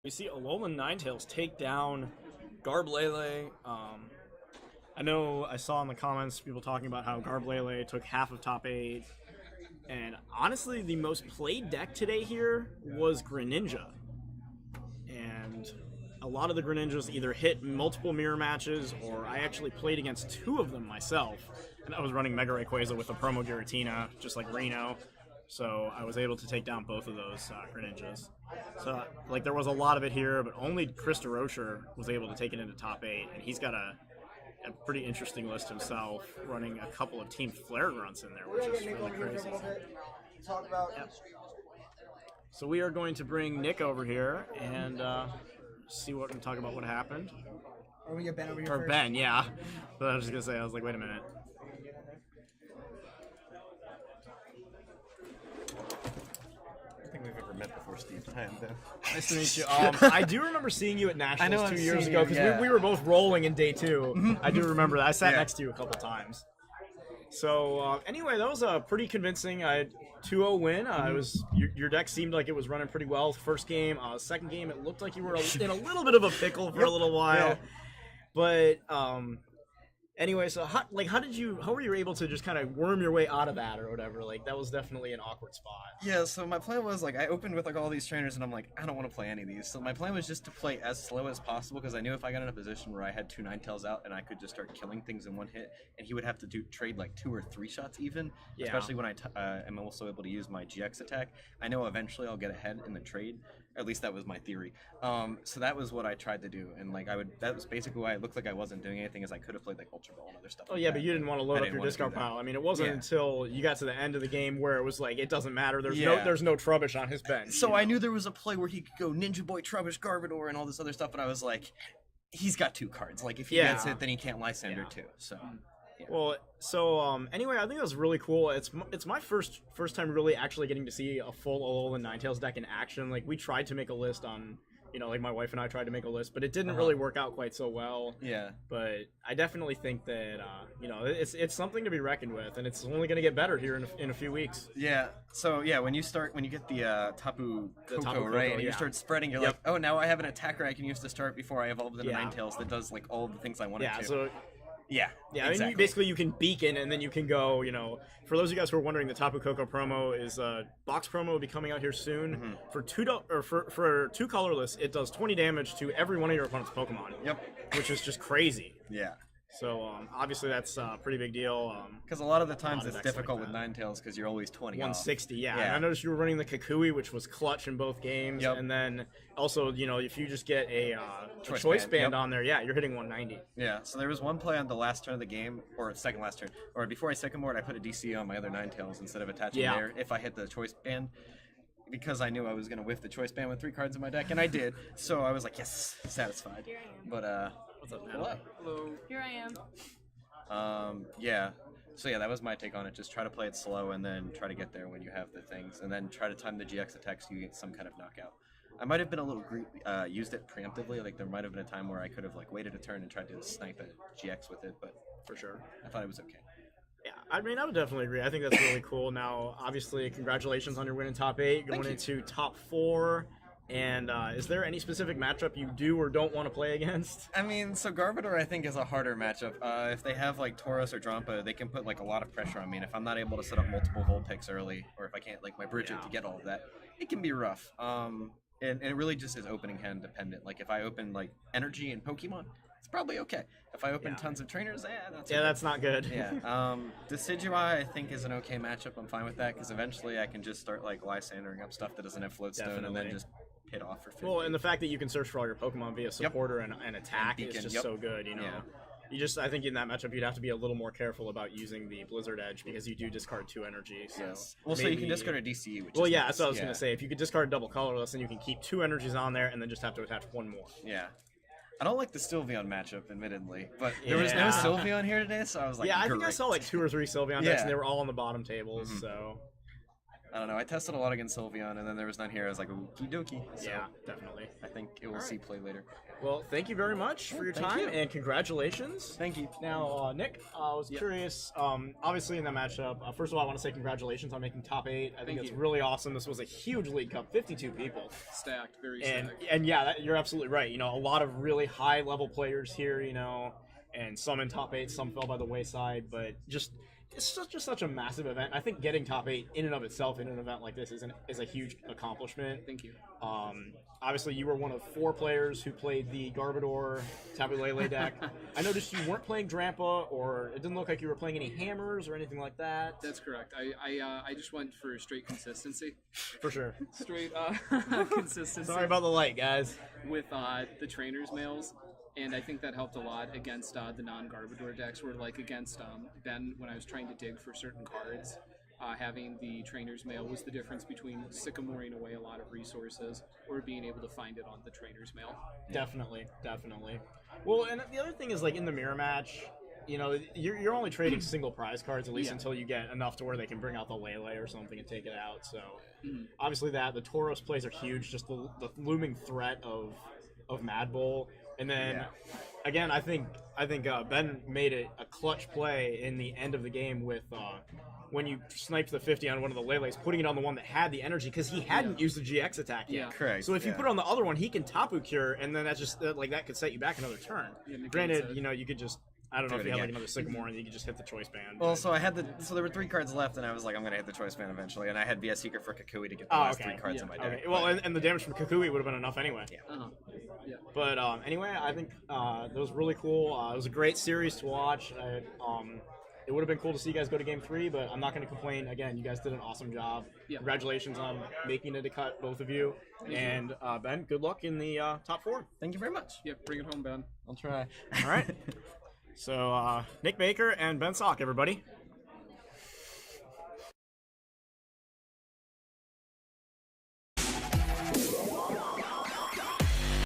We see Alolan Ninetales take down Garblele. I know I saw in the comments people talking about how Garblele took half of top 8. And honestly, the most played deck today here was Greninja. And a lot of the Greninjas either hit multiple mirror matches, or I actually played against 2 of them myself. And I was running Mega Rayquaza with a promo Giratina, just like Reno. So I was able to take down both of those Greninjas. So, like, there was a lot of it here, but only Chris DeRocher was able to take it into top 8, and he's got a pretty interesting list himself, running a couple of Team Flare Grunts in there, which is really crazy. Yep. So we are going to bring Nick over here and see what we can talk about what happened. Or we get Ben over here Or first? Ben, yeah. But I was just going to say, I was like, wait a minute. I don't think we've ever met before, Steve. Hi, I'm Ben. Nice to meet you. I do remember seeing you at Nationals I've 2 years seen ago, you, because yeah. we were both rolling in day 2. I do remember that. I sat Yeah. next to you a couple times. So anyway, that was a pretty convincing 2-0 win. It was your deck seemed like it was running pretty well. First game, second game, it looked like you were in a little bit of a pickle for a little while. Yeah. But anyway, so how were you able to just kind of worm your way out of that or whatever? Like, that was definitely an awkward spot. Yeah, so my plan was, like, I opened with, like, all these trainers, and I'm like, I don't want to play any of these. So my plan was just to play as slow as possible, because I knew if I got in a position where I had 2 Ninetales out and I could just start killing things in one hit, and he would have to trade, like, 2 or 3 shots even, Yeah. especially when I am also able to use my GX attack. I know eventually I'll get ahead in the trade. At least that was my theory. So that was what I tried to do, and, like, that was basically why it looked like I wasn't doing anything, is I could have played, like, Ultra Ball and other stuff. Oh like yeah, that. but you didn't want to load I up didn't your wanna do discard that. pile. I mean, it wasn't Yeah. until you got to the end of the game where it was like, it doesn't matter. There's Yeah. no Trubbish on his bench. So you I know? knew there was a play where he could go Ninja Boy, Trubbish, Garbodor, and all this other stuff, and I was like, he's got 2 cards. Like, if he Yeah. gets it, then he can't Lysander Yeah. too. So, yeah. Well, so anyway, I think that was really cool. It's my first time really actually getting to see a full Alolan Ninetales deck in action. Like, we tried to make a list on, like my wife and I tried to make a list, but it didn't really work out quite so well. Yeah. But I definitely think that it's something to be reckoned with, and it's only going to get better here in a few weeks. Yeah. So yeah, when you get the Tapu Koko, right, and you yeah. start spreading, you're Yep. like, oh, now I have an attacker I can use to start before I evolve into Yeah. Ninetales that does like all of the things I want it Yeah. to. So. Yeah. Yeah, I exactly. mean, basically you can beacon, and then you can go, for those of you guys who are wondering, the Tapu Koko promo is box promo will be coming out here soon. For for 2 colorless, it does 20 damage to every one of your opponent's Pokemon. Yep. Which is just crazy. Yeah. So obviously that's a pretty big deal. Because a lot of the times lot of it's decks difficult like with that. Ninetales because you're always 20 off. 160, yeah. Yeah. And I noticed you were running the Kakui, which was clutch in both games. Yep. And then also, if you just get a Choice choice band, band yep. on there, yeah, you're hitting 190. Yeah, so there was one play on the last turn of the game, or second last turn, or before I second board, I put a DC on my other Ninetales instead of attaching Yeah. there if I hit the choice band, because I knew I was going to whiff the choice band with 3 cards in my deck, and I did, so I was like, yes, satisfied. Here I am. But, What's up, hello. Hello. Here I am. Yeah. So yeah, that was my take on it. Just try to play it slow and then try to get there when you have the things, and then try to time the GX attacks so you get some kind of knockout. I might have been a little used it preemptively. Like there might have been a time where I could have like waited a turn and tried to snipe a GX with it, but For sure. I thought it was okay. Yeah, I mean, I would definitely agree. I think that's really cool. Now, obviously, congratulations on your win in top 8, going Thank into top 4. And is there any specific matchup you do or don't want to play against? I mean, so Garbodor I think is a harder matchup. If they have like Tauros or Drampa, they can put like a lot of pressure on me. And if I'm not able to set up multiple Vulpix early, or if I can't like my Bridget to get all of that, it can be rough. And it really just is opening hand dependent. Like if I open like Energy and Pokemon, it's probably okay. If I open tons of trainers, that's okay. That's not good. Yeah. Decidueye I think is an okay matchup. I'm fine with that because eventually I can just start like Lysandering up stuff that doesn't have Floatstone and Definitely. then just hit off for 50. Well, and the fact that you can search for all your Pokemon via supporter and attack And is beacon, just yep. so good, Yeah. I think in that matchup you'd have to be a little more careful about using the Blizzard Edge because you do discard 2 energy. So Yes. Well, so you can discard a DCE, which Well, is yeah, nice. that's what I was Yeah. going to say. If you could discard double colorless, then you can keep 2 energies on there and then just have to attach 1 more. Yeah. I don't like the Sylveon matchup, admittedly, but there was no Yeah. Sylveon here today, so I was like, Yeah, I think I great. saw like 2 or 3 Sylveon decks Yeah. and they were all on the bottom tables, so... I don't know. I tested a lot against Sylveon, and then there was none here. I was like, okie dokie. So Yeah, definitely. I think it will see play later. Well, thank you very much for your Thank time, you. and congratulations. Thank you. Now, Nick, I was curious, obviously in that matchup, first of all, I want to say congratulations on making top 8. I think Thank it's you. really awesome. This was a huge League Cup, 52 people. Stacked, very And, stacked. and yeah, you're absolutely right. You know, a lot of really high-level players here, you know, and some in top 8, some fell by the wayside, but it's just such a massive event. I think getting top 8 in and of itself in an event like this is a huge accomplishment. Thank you. Obviously, you were one of 4 players who played the Garbodor Tapu Lele deck. I noticed you weren't playing Drampa, or it didn't look like you were playing any hammers or anything like that. That's correct. I just went for straight consistency. For sure. Straight consistency. Sorry about the light, guys. With the trainers mails, and I think that helped a lot against the non-Garbodor decks. Where like against Ben, when I was trying to dig for certain cards, having the trainer's mail was the difference between sycamoring away a lot of resources or being able to find it on the trainer's mail. Definitely. Well, and the other thing is, like, in the mirror match, you know, you're only trading single prize cards, at least until you get enough to where they can bring out the Lele or something and take it out. So, obviously the Tauros plays are huge, just the looming threat of Mad Bull. And then, again, I think Ben made it a clutch play in the end of the game with when you sniped the 50 on one of the Lele's, putting it on the one that had the energy, because he hadn't used the GX attack yet. Yeah. Correct. So if you put it on the other one, he can Tapu Cure, and then that's just that could set you back another turn. Yeah, negates Granted, it. you know, you could just, I don't know Do if it you had like again. another Sycamore, and you could just hit the choice band. Well, so there were 3 cards left, and I was like, I'm gonna hit the choice band eventually, and I had BS Secret for Kakui to get the last 3 cards in my deck. Okay. Well, and the damage from Kukui would have been enough anyway. Yeah. Yeah. But anyway, I think that was really cool. It was a great series to watch. It would have been cool to see you guys go to Game 3, but I'm not going to complain. Again, you guys did an awesome job. Yeah. Congratulations on making it a cut, both of you. And Ben, good luck in the top 4. Thank you very much. Yeah, bring it home, Ben. I'll try. All right. So Nick Baker and Ben Sock, everybody.